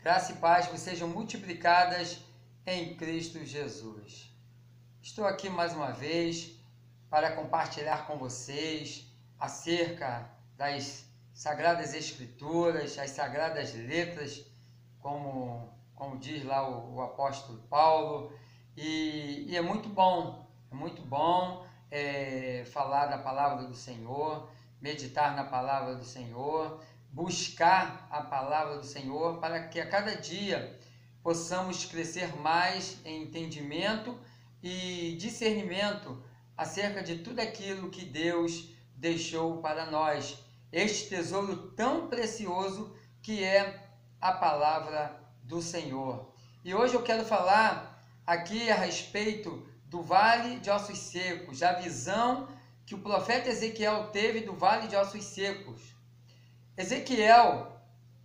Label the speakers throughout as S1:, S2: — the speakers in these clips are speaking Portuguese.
S1: Graça e paz vos sejam multiplicadas em Cristo Jesus. Estou aqui mais uma vez para compartilhar com vocês acerca das Sagradas Escrituras, as Sagradas Letras, como diz lá o apóstolo Paulo, e é muito bom falar da palavra do Senhor, meditar na palavra do Senhor, buscar a palavra do Senhor, para que a cada dia possamos crescer mais em entendimento e discernimento acerca de tudo aquilo que Deus deixou para nós, este tesouro tão precioso que é a palavra do Senhor. E hoje eu quero falar aqui a respeito do Vale de Ossos Secos, a visão que o profeta Ezequiel teve do Vale de Ossos Secos. Ezequiel,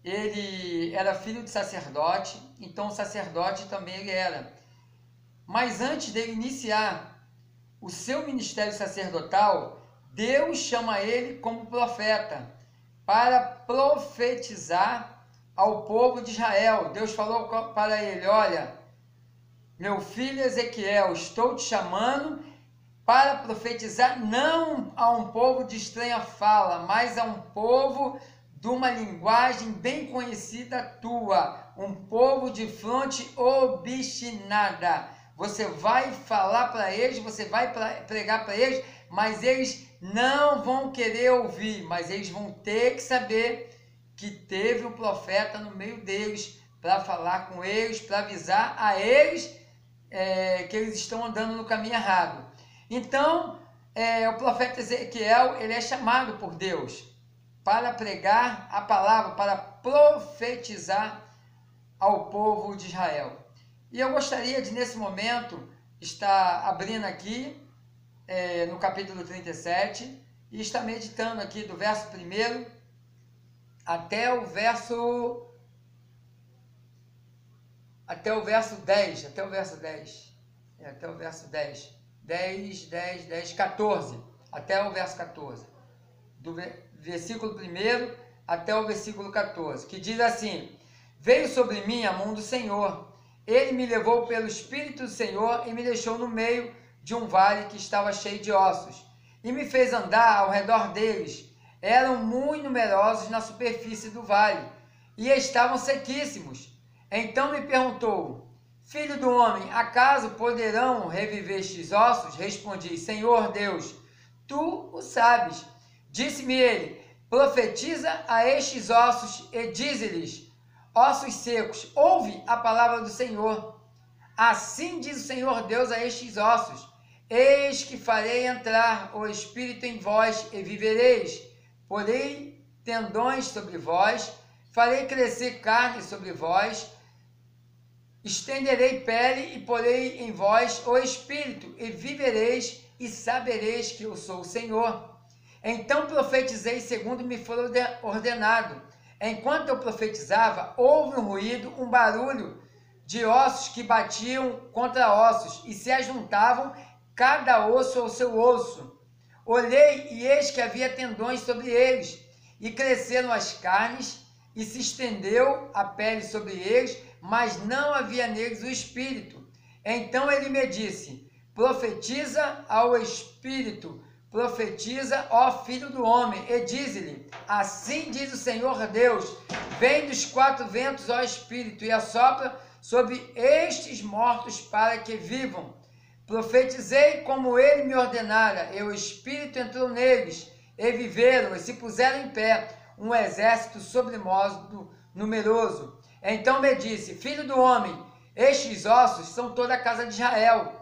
S1: ele era filho de sacerdote, então sacerdote também ele era. Mas antes de iniciar o seu ministério sacerdotal, Deus chama ele como profeta para profetizar ao povo de Israel. Deus falou para ele: olha, meu filho Ezequiel, estou te chamando para profetizar não a um povo de estranha fala, mas a um povo de uma linguagem bem conhecida tua, um povo de fronte obstinada. Você vai falar para eles, você vai pregar para eles, mas eles não vão querer ouvir, mas eles vão ter que saber que teve um profeta no meio deles para falar com eles, para avisar a eles que eles estão andando no caminho errado. Então, o profeta Ezequiel, ele é chamado por Deus para pregar a palavra, para profetizar ao povo de Israel. E eu gostaria de, nesse momento, estar abrindo aqui no capítulo 37 e estar meditando aqui do verso 1 até o verso 10, 14, até o verso 14, do versículo 1 até o versículo 14, que diz assim: veio sobre mim a mão do Senhor, ele me levou pelo Espírito do Senhor e me deixou no meio de um vale que estava cheio de ossos, e me fez andar ao redor deles. Eram muito numerosos na superfície do vale, e estavam sequíssimos. Então me perguntou: filho do homem, acaso poderão reviver estes ossos? Respondi: Senhor Deus, tu o sabes. Disse-me ele: profetiza a estes ossos e dize-lhes: ossos secos, ouve a palavra do Senhor. Assim diz o Senhor Deus a estes ossos: eis que farei entrar o Espírito em vós e vivereis. Porei tendões sobre vós, farei crescer carne sobre vós, estenderei pele e porei em vós o Espírito, e vivereis e sabereis que eu sou o Senhor. Então profetizei segundo me foi ordenado. Enquanto eu profetizava, houve um ruído, um barulho de ossos que batiam contra ossos e se ajuntavam, cada osso ao seu osso. Olhei e eis que havia tendões sobre eles, e cresceram as carnes, e se estendeu a pele sobre eles, mas não havia neles o Espírito. Então ele me disse: profetiza ao Espírito, profetiza, ó filho do homem, e dize-lhe: assim diz o Senhor Deus: vem dos quatro ventos, ó Espírito, e assopra sobre estes mortos para que vivam. Profetizei como ele me ordenara, e o Espírito entrou neles, e viveram, e se puseram em pé, um exército sobremodo numeroso. Então me disse: filho do homem, estes ossos são toda a casa de Israel.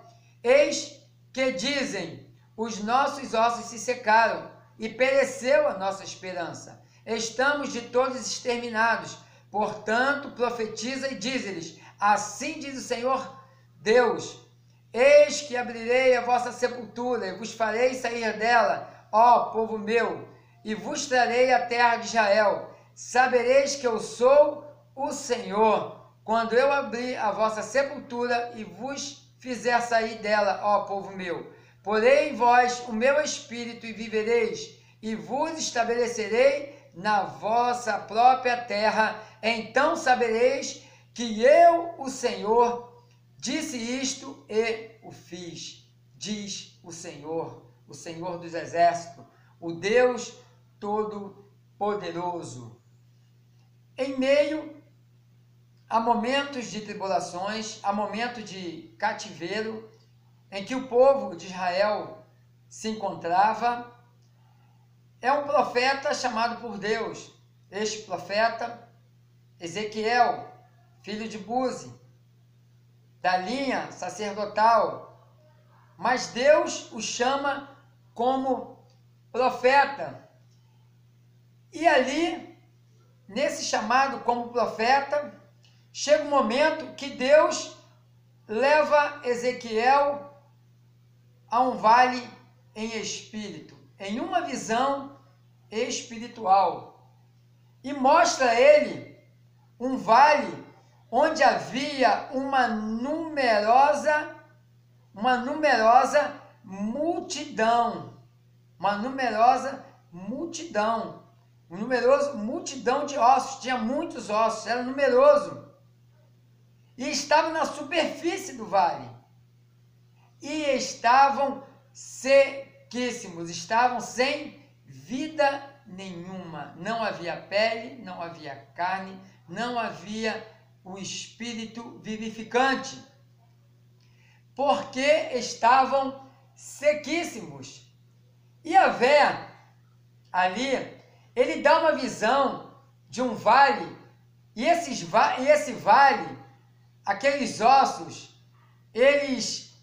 S1: Eis que dizem: os nossos ossos se secaram, e pereceu a nossa esperança. Estamos de todos exterminados. Portanto, profetiza e dize-lhes: assim diz o Senhor Deus: eis que abrirei a vossa sepultura, e vos farei sair dela, ó povo meu, e vos trarei a terra de Israel. Sabereis que eu sou o Senhor, quando eu abrir a vossa sepultura e vos fizer sair dela, ó povo meu. Porei em vós o meu espírito e vivereis, e vos estabelecerei na vossa própria terra. Então sabereis que eu, o Senhor, disse isto e o fiz, diz o Senhor dos Exércitos, o Deus Todo-Poderoso. Em meio a momentos de tribulações, a momentos de cativeiro, em que o povo de Israel se encontrava, é um profeta chamado por Deus. Este profeta, Ezequiel, filho de Buzi, da linha sacerdotal, mas Deus o chama como profeta. E ali, nesse chamado como profeta, chega um momento que Deus leva Ezequiel a um vale em espírito, em uma visão espiritual, e mostra a ele um vale onde havia uma numerosa multidão, multidão de ossos, tinha muitos ossos, era numeroso, e estava na superfície do vale, e estavam sequíssimos, estavam sem vida nenhuma, não havia pele, não havia carne, não havia o espírito vivificante, porque estavam sequíssimos. E Yahvé, ali, ele dá uma visão de um vale, e esse vale, aqueles ossos, eles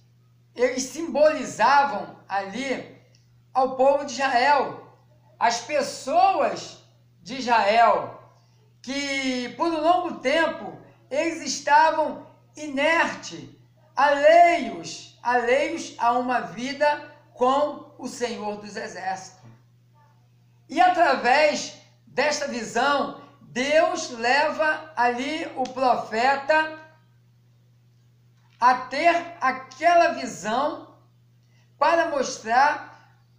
S1: simbolizavam ali ao povo de Israel, as pessoas de Israel, que por um longo tempo eles estavam inertes, alheios a uma vida com o Senhor dos Exércitos. E através desta visão, Deus leva ali o profeta a ter aquela visão para mostrar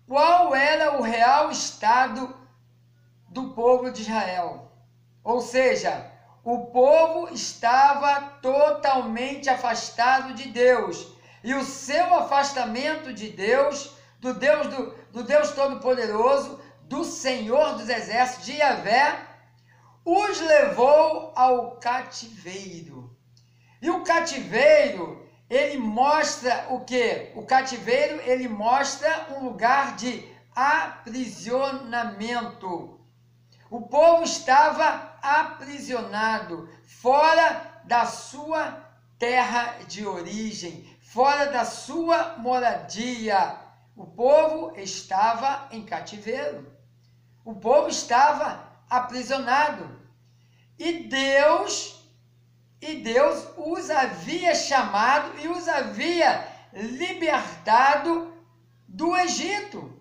S1: qual era o real estado do povo de Israel. Ou seja, o povo estava totalmente afastado de Deus. E o seu afastamento de Deus, do Deus Todo-Poderoso, do Senhor dos Exércitos, de Yahvé, os levou ao cativeiro. E o cativeiro, ele mostra o quê? O cativeiro, ele mostra um lugar de aprisionamento. O povo estava aprisionado, fora da sua terra de origem, fora da sua moradia. O povo estava em cativeiro. O povo estava aprisionado. E Deus os havia chamado e os havia libertado do Egito.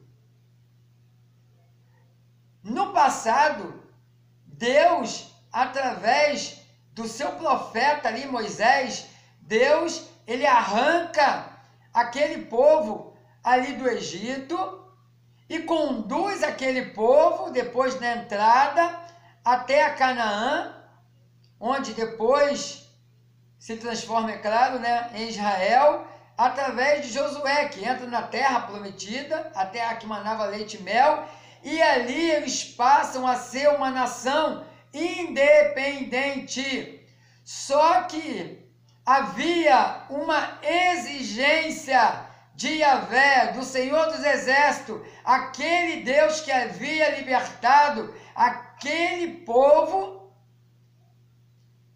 S1: No passado, Deus, através do seu profeta ali, Moisés, Deus, ele arranca aquele povo ali do Egito e conduz aquele povo, depois da entrada, até a Canaã, onde depois se transforma, é claro, em Israel, através de Josué, que entra na terra prometida, a terra que manava leite e mel, e ali eles passam a ser uma nação independente. Só que havia uma exigência de Yahvé, do Senhor dos Exércitos, aquele Deus que havia libertado aquele povo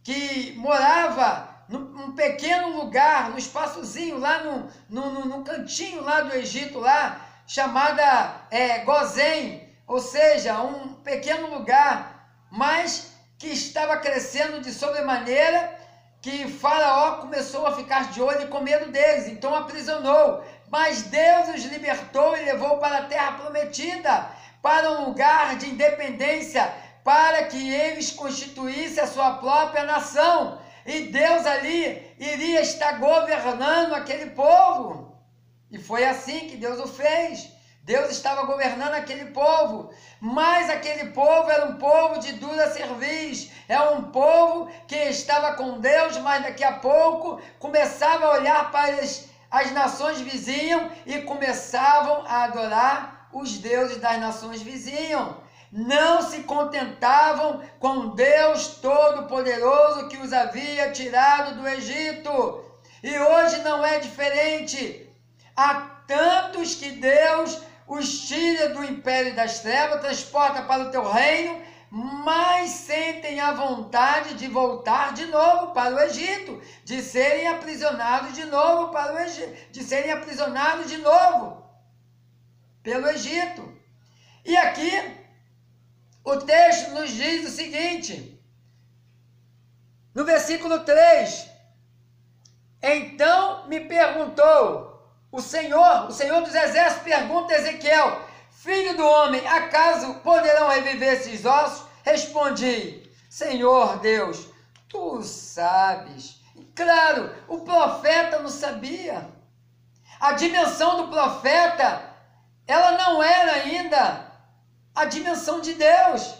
S1: que morava num pequeno lugar, no espaçozinho, lá no cantinho lá do Egito, lá, chamada Gozém, ou seja, um pequeno lugar, mas que estava crescendo de sobremaneira, que Faraó começou a ficar de olho e com medo deles, então aprisionou. Mas Deus os libertou e levou para a terra prometida, para um lugar de independência, para que eles constituíssem a sua própria nação. E Deus ali iria estar governando aquele povo. E foi assim que Deus o fez. Deus estava governando aquele povo, mas aquele povo era um povo de dura cerviz, é um povo que estava com Deus, mas daqui a pouco começava a olhar para as nações vizinhas e começavam a adorar os deuses das nações vizinhas. Não se contentavam com Deus Todo-Poderoso que os havia tirado do Egito. E hoje não é diferente. Há tantos que Deus os tira do império das trevas, transporta para o teu reino, mas sentem a vontade de voltar de novo para o Egito, de serem aprisionados de novo para o Egito, de serem aprisionados de novo pelo Egito. E aqui o texto nos diz o seguinte, no versículo 3, então me perguntou, o Senhor dos Exércitos pergunta a Ezequiel, filho do homem, acaso poderão reviver esses ossos? Respondi, Senhor Deus, tu sabes. Claro, o profeta não sabia. A dimensão do profeta, ela não era ainda a dimensão de Deus.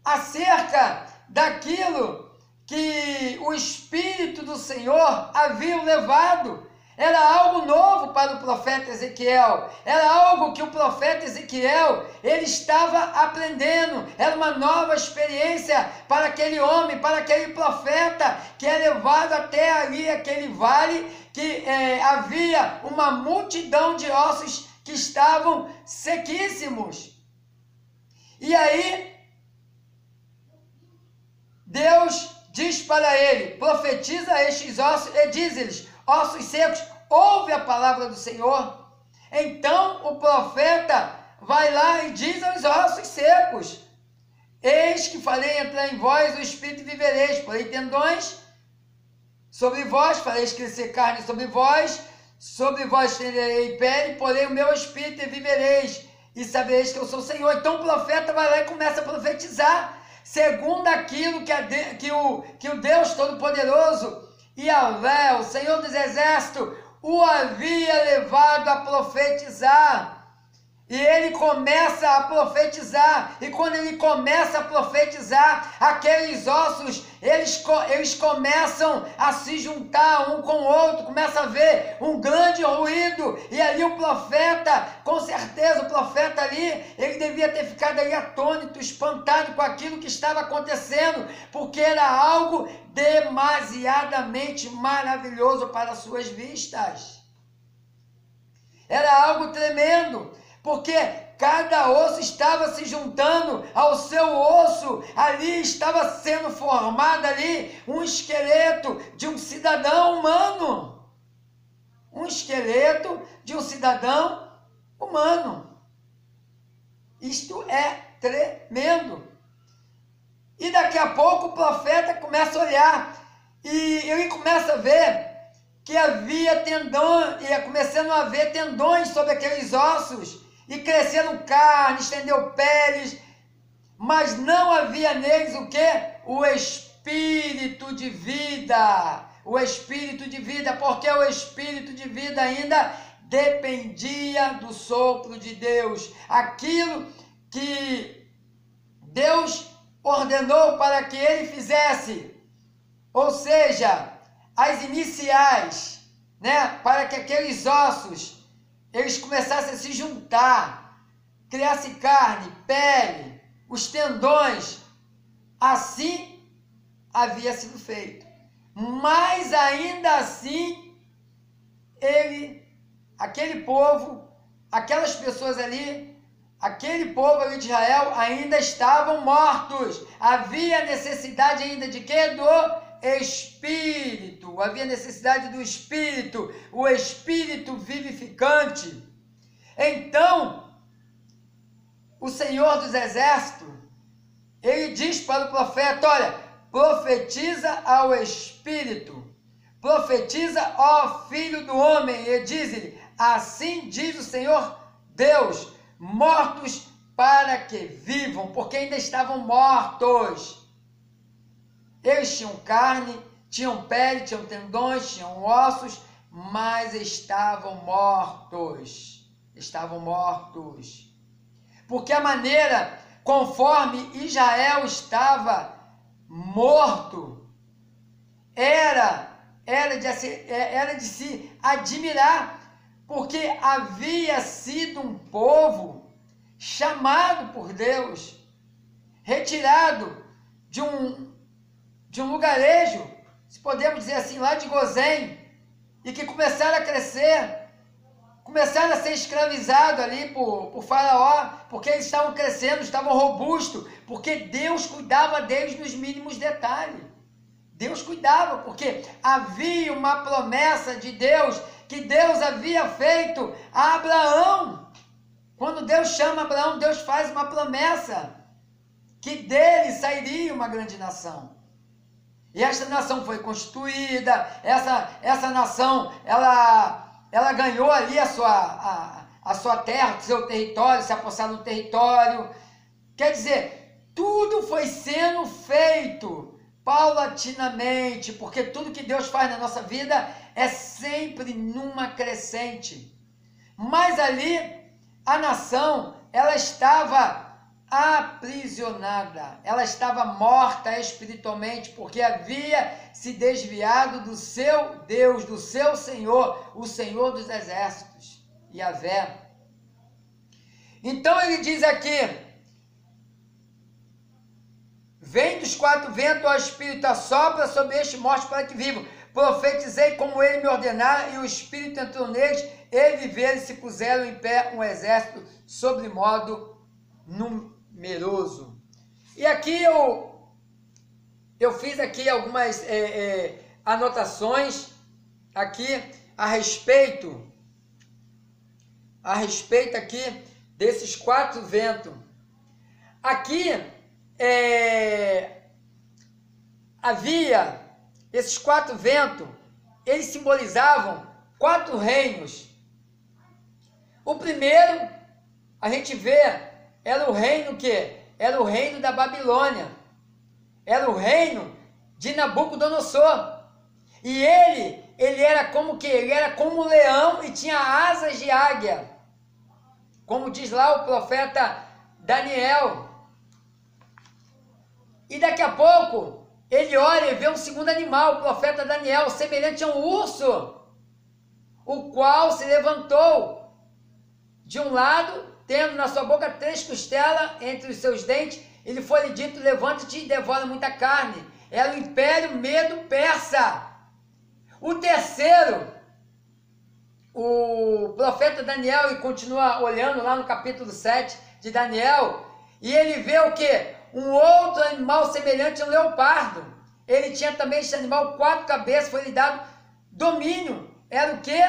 S1: Acerca daquilo que o Espírito do Senhor havia levado. Era algo novo para o profeta Ezequiel, era algo que o profeta Ezequiel, ele estava aprendendo, era uma nova experiência para aquele homem, para aquele profeta, que é levado até ali, aquele vale, que havia uma multidão de ossos que estavam sequíssimos. E aí, Deus diz para ele, profetiza estes ossos e diz-lhes, ossos secos, ouve a palavra do Senhor. Então o profeta vai lá e diz aos ossos secos, eis que farei entrar em vós o espírito e vivereis, porei tendões sobre vós, fareis crescer carne sobre vós estenderei pele, porei o meu espírito e vivereis, e sabereis que eu sou o Senhor. Então o profeta vai lá e começa a profetizar, segundo aquilo que o Deus Todo-Poderoso, Yahvé, o Senhor dos Exércitos, o havia levado a profetizar. E ele começa a profetizar, e quando ele começa a profetizar, aqueles ossos, eles começam a se juntar um com o outro, começa a ver um grande ruído, e ali o profeta, com certeza o profeta ali, ele devia ter ficado ali atônito, espantado com aquilo que estava acontecendo, porque era algo demasiadamente maravilhoso para as suas vistas. Era algo tremendo, porque cada osso estava se juntando ao seu osso, ali estava sendo formado ali um esqueleto de um cidadão humano. Um esqueleto de um cidadão humano. Isto é tremendo. E daqui a pouco o profeta começa a olhar, e ele começa a ver que havia tendões, ia começando a haver tendões sobre aqueles ossos, e cresceram carne, estendeu peles, mas não havia neles o quê? O espírito de vida. O espírito de vida, porque o espírito de vida ainda dependia do sopro de Deus. Aquilo que Deus ordenou para que ele fizesse, ou seja, as iniciais, né, para que aqueles ossos eles começassem a se juntar, criasse carne, pele, os tendões, assim havia sido feito. Mas ainda assim, aquele povo, aquelas pessoas ali, aquele povo ali de Israel ainda estavam mortos. Havia necessidade ainda de quê? Do Espírito, havia necessidade do Espírito, o Espírito vivificante. Então, o Senhor dos Exércitos, ele diz para o profeta, olha, profetiza ao Espírito, profetiza ao Filho do Homem, e diz-lhe, assim diz o Senhor Deus, mortos para que vivam, porque ainda estavam mortos. Eles tinham carne, tinham pele, tinham tendões, tinham ossos, mas estavam mortos. estavam mortos. Porque a maneira conforme Israel estava morto era de se admirar, porque havia sido um povo chamado por Deus, retirado de um lugarejo, se podemos dizer assim, lá de Gozém, e que começaram a crescer, começaram a ser escravizados ali por Faraó, porque eles estavam crescendo, estavam robustos, porque Deus cuidava deles nos mínimos detalhes. Deus cuidava, porque havia uma promessa de Deus, que Deus havia feito a Abraão. Quando Deus chama Abraão, Deus faz uma promessa, que dele sairia uma grande nação. E esta nação foi constituída, essa nação, ela ganhou ali a sua terra, o seu território, se apossar no território. Quer dizer, tudo foi sendo feito paulatinamente, porque tudo que Deus faz na nossa vida é sempre numa crescente. Mas ali, a nação, ela estava aprisionada, ela estava morta espiritualmente, porque havia se desviado do seu Deus, do seu Senhor, o Senhor dos exércitos, Yahvé. Então ele diz aqui: vem dos quatro ventos, ó Espírito, assopra sobre este morto para que vivam. Profetizei como ele me ordenara, e o Espírito entrou neles, e viveram e se puseram em pé um exército sobre modo numeroso. E aqui eu fiz aqui algumas anotações aqui a respeito aqui desses quatro ventos. Aqui havia esses quatro ventos, eles simbolizavam quatro reinos. O primeiro, a gente vê, era o reino que? Era o reino da Babilônia. Era o reino de Nabucodonosor. E ele era como que? Ele era como um leão e tinha asas de águia. Como diz lá o profeta Daniel. E daqui a pouco, ele olha e vê um segundo animal, o profeta Daniel, semelhante a um urso, o qual se levantou de um lado, tendo na sua boca 3 costelas entre os seus dentes. Ele foi-lhe dito: levanta-te e devora muita carne. Era o Império Medo-Persa. O terceiro, o profeta Daniel, e continua olhando lá no capítulo 7 de Daniel, e ele vê o quê? Um outro animal semelhante a um leopardo. Ele tinha também este animal 4 cabeças, foi-lhe dado domínio. Era o quê?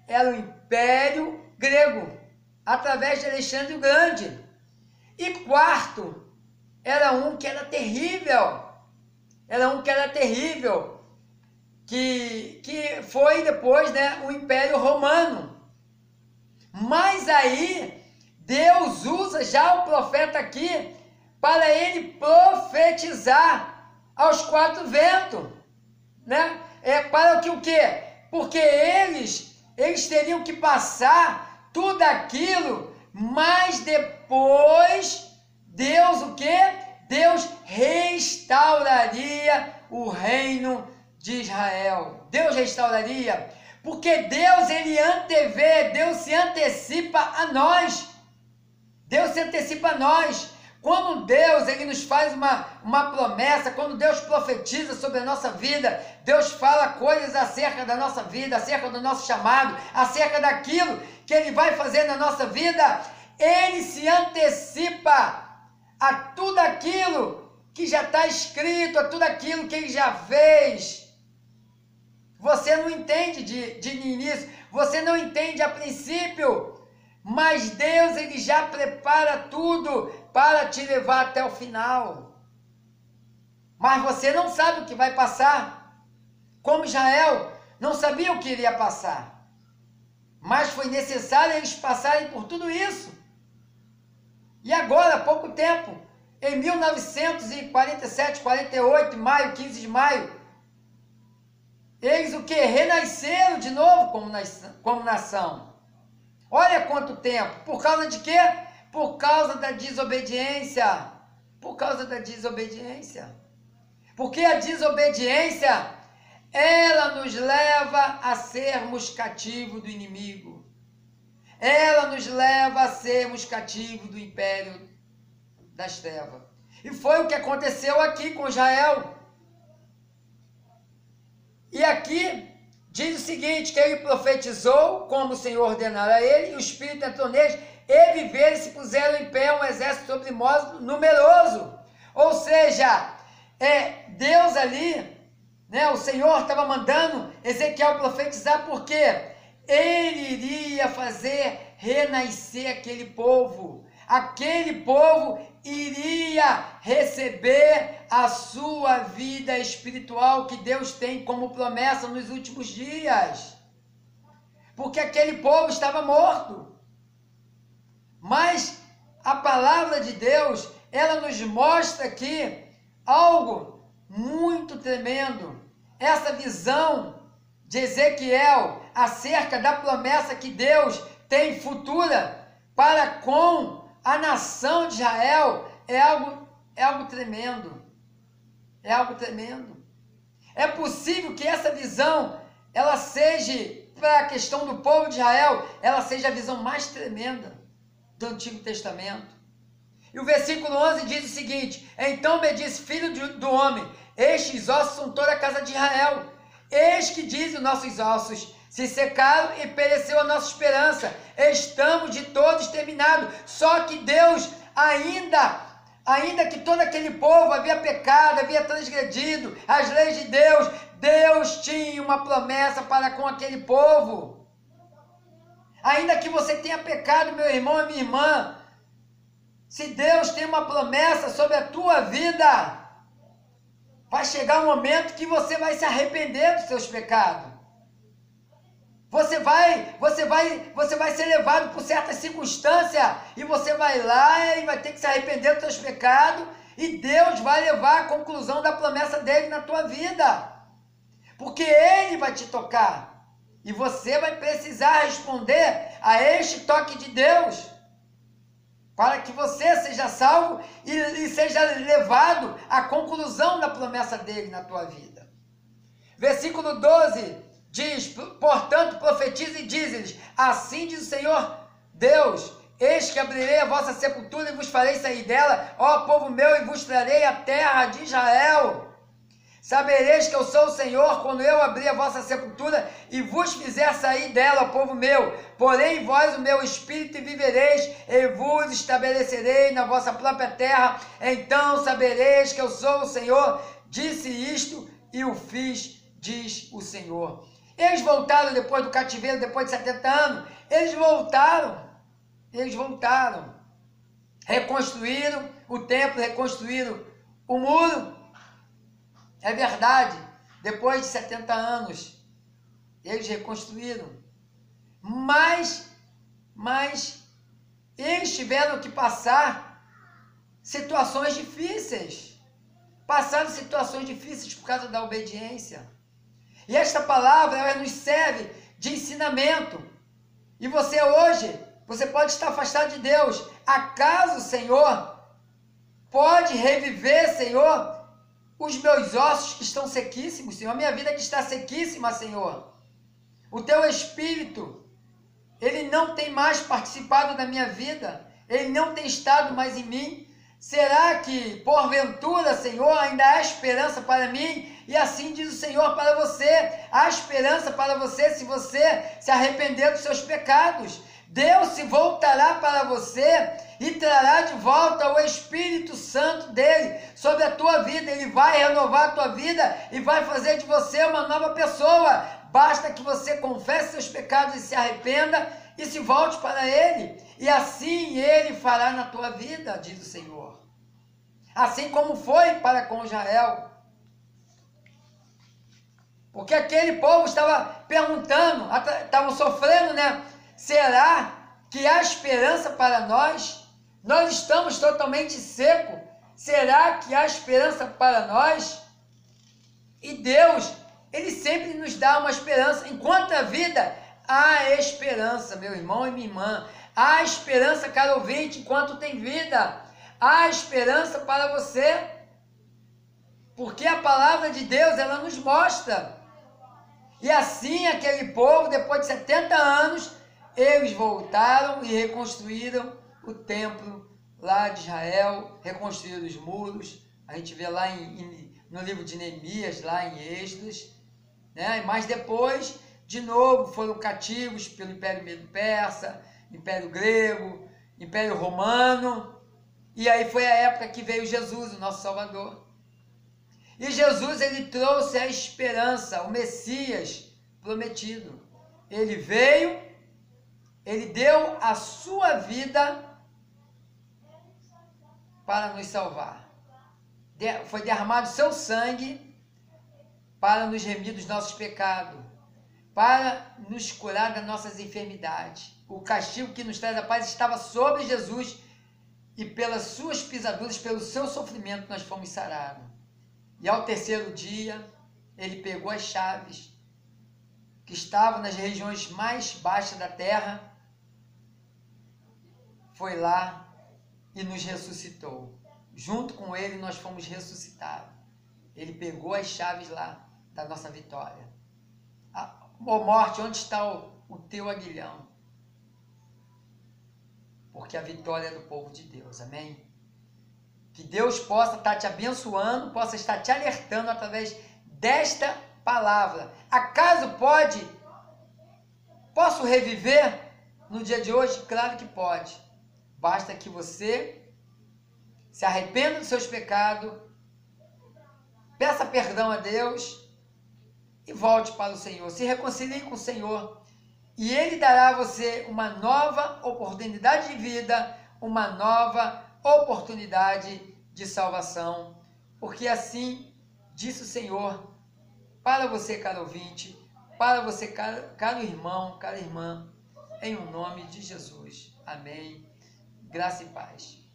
S1: Era o Império Grego, através de Alexandre o Grande. E quarto, era um que era terrível. Era um que era terrível, que foi depois, né, o Império Romano. Mas aí, Deus usa já o profeta aqui para ele profetizar aos quatro ventos, né? Para que o quê? Porque eles teriam que passar tudo aquilo, mas depois Deus o quê? Deus restauraria o reino de Israel. Deus restauraria, porque Deus ele antevê, Deus se antecipa a nós. Deus se antecipa a nós. Quando Deus ele nos faz uma promessa, quando Deus profetiza sobre a nossa vida, Deus fala coisas acerca da nossa vida, acerca do nosso chamado, acerca daquilo que Ele vai fazer na nossa vida, Ele se antecipa a tudo aquilo que já está escrito, a tudo aquilo que Ele já fez. Você não entende de início, você não entende a princípio, mas Deus ele já prepara tudo para te levar até o final. Mas você não sabe o que vai passar. Como Israel não sabia o que iria passar. Mas foi necessário eles passarem por tudo isso. E agora, há pouco tempo, em 1947, 48, maio, 15 de maio, eles o que? Renasceram de novo como nação. Olha quanto tempo. Por causa de quê? Por causa da desobediência. Por causa da desobediência. Porque a desobediência, ela nos leva a sermos cativos do inimigo. Ela nos leva a sermos cativos do império das trevas. E foi o que aconteceu aqui com Israel. E aqui diz o seguinte, que ele profetizou, como o Senhor ordenara a ele, e o Espírito entrou neles, e viveram e se puseram em pé um exército sobre modo numeroso. Ou seja, Deus ali, né, o Senhor estava mandando Ezequiel profetizar, porque ele iria fazer renascer aquele povo. Aquele povo iria receber a sua vida espiritual que Deus tem como promessa nos últimos dias. Porque aquele povo estava morto. Mas a palavra de Deus, ela nos mostra aqui algo muito tremendo. Essa visão de Ezequiel acerca da promessa que Deus tem futura para com a nação de Israel é algo tremendo. É algo tremendo. É possível que essa visão, ela seja, para a questão do povo de Israel, ela seja a visão mais tremenda do Antigo Testamento. E o versículo 11 diz o seguinte: então me disse, filho do homem, estes ossos são toda a casa de Israel. Eis que dizem nossos ossos, se secaram e pereceu a nossa esperança. Estamos de todos terminados. Só que Deus, ainda que todo aquele povo havia pecado, havia transgredido as leis de Deus, Deus tinha uma promessa para com aquele povo. Ainda que você tenha pecado, meu irmão e minha irmã, se Deus tem uma promessa sobre a tua vida, vai chegar um momento que você vai se arrepender dos seus pecados. Você vai ser levado por certas circunstâncias e você vai lá e vai ter que se arrepender dos seus pecados e Deus vai levar a conclusão da promessa dele na tua vida. Porque ele vai te tocar e você vai precisar responder a este toque de Deus para que você seja salvo e seja levado à conclusão da promessa dele na tua vida. Versículo 12 diz, portanto, profetiza e diz-lhes, assim diz o Senhor Deus, eis que abrirei a vossa sepultura e vos farei sair dela, ó povo meu, e vos trarei a terra de Israel. Sabereis que eu sou o Senhor, quando eu abrir a vossa sepultura e vos fizer sair dela, ó povo meu. Porém, vós o meu espírito e vivereis, e vos estabelecerei na vossa própria terra. Então sabereis que eu sou o Senhor. Disse isto e o fiz, diz o Senhor. Eles voltaram depois do cativeiro, depois de 70 anos. Eles voltaram. Reconstruíram o templo, reconstruíram o muro. É verdade, depois de 70 anos, eles reconstruíram. Mas eles tiveram que passar situações difíceis. Passaram situações difíceis por causa da obediência. E esta palavra, ela nos serve de ensinamento. E você hoje, você pode estar afastado de Deus. Acaso, Senhor, pode reviver, Senhor, os meus ossos que estão sequíssimos, Senhor? A minha vida que está sequíssima, Senhor. O teu Espírito, ele não tem mais participado da minha vida. Ele não tem estado mais em mim. Será que, porventura, Senhor, ainda há esperança para mim? E assim diz o Senhor para você, há esperança para você se você se arrepender dos seus pecados. Deus se voltará para você e trará de volta o Espírito Santo dele sobre a tua vida. Ele vai renovar a tua vida e vai fazer de você uma nova pessoa. Basta que você confesse seus pecados e se arrependa e se volte para ele. E assim ele fará na tua vida, diz o Senhor. Assim como foi para com Israel. Porque aquele povo estava perguntando, estavam sofrendo, né? Será que há esperança para nós? Nós estamos totalmente secos. Será que há esperança para nós? E Deus, ele sempre nos dá uma esperança. Enquanto a vida, Há esperança, meu irmão e minha irmã. Há esperança, caro ouvinte, enquanto tem vida. Há esperança para você. Porque a palavra de Deus, ela nos mostra. E assim, aquele povo, depois de 70 anos, eles voltaram e reconstruíram o templo lá de Israel, reconstruíram os muros. A gente vê lá no livro de Neemias, lá em Êxodos, né? Mas depois, de novo, foram cativos pelo Império Medo-Persa, Império Grego, Império Romano. E aí foi a época que veio Jesus, o nosso Salvador. E Jesus, ele trouxe a esperança, o Messias prometido. Ele veio, ele deu a sua vida para nos salvar. Foi derramado seu sangue para nos remir dos nossos pecados, para nos curar das nossas enfermidades. O castigo que nos traz a paz estava sobre Jesus e pelas suas pisaduras, pelo seu sofrimento, nós fomos sarados. E ao terceiro dia, ele pegou as chaves que estavam nas regiões mais baixas da terra, foi lá e nos ressuscitou. Junto com ele, nós fomos ressuscitados. Ele pegou as chaves lá da nossa vitória. Ó morte, onde está o teu aguilhão? Porque a vitória é do povo de Deus, amém? Que Deus possa estar te abençoando, possa estar te alertando através desta palavra. Acaso posso reviver no dia de hoje? Claro que pode. Basta que você se arrependa dos seus pecados, peça perdão a Deus e volte para o Senhor. Se reconcilie com o Senhor e Ele dará a você uma nova oportunidade de vida, uma nova oportunidade de salvação, porque assim disse o Senhor para você, caro ouvinte, para você, caro irmão, cara irmã, em o nome de Jesus. Amém. Graça e paz.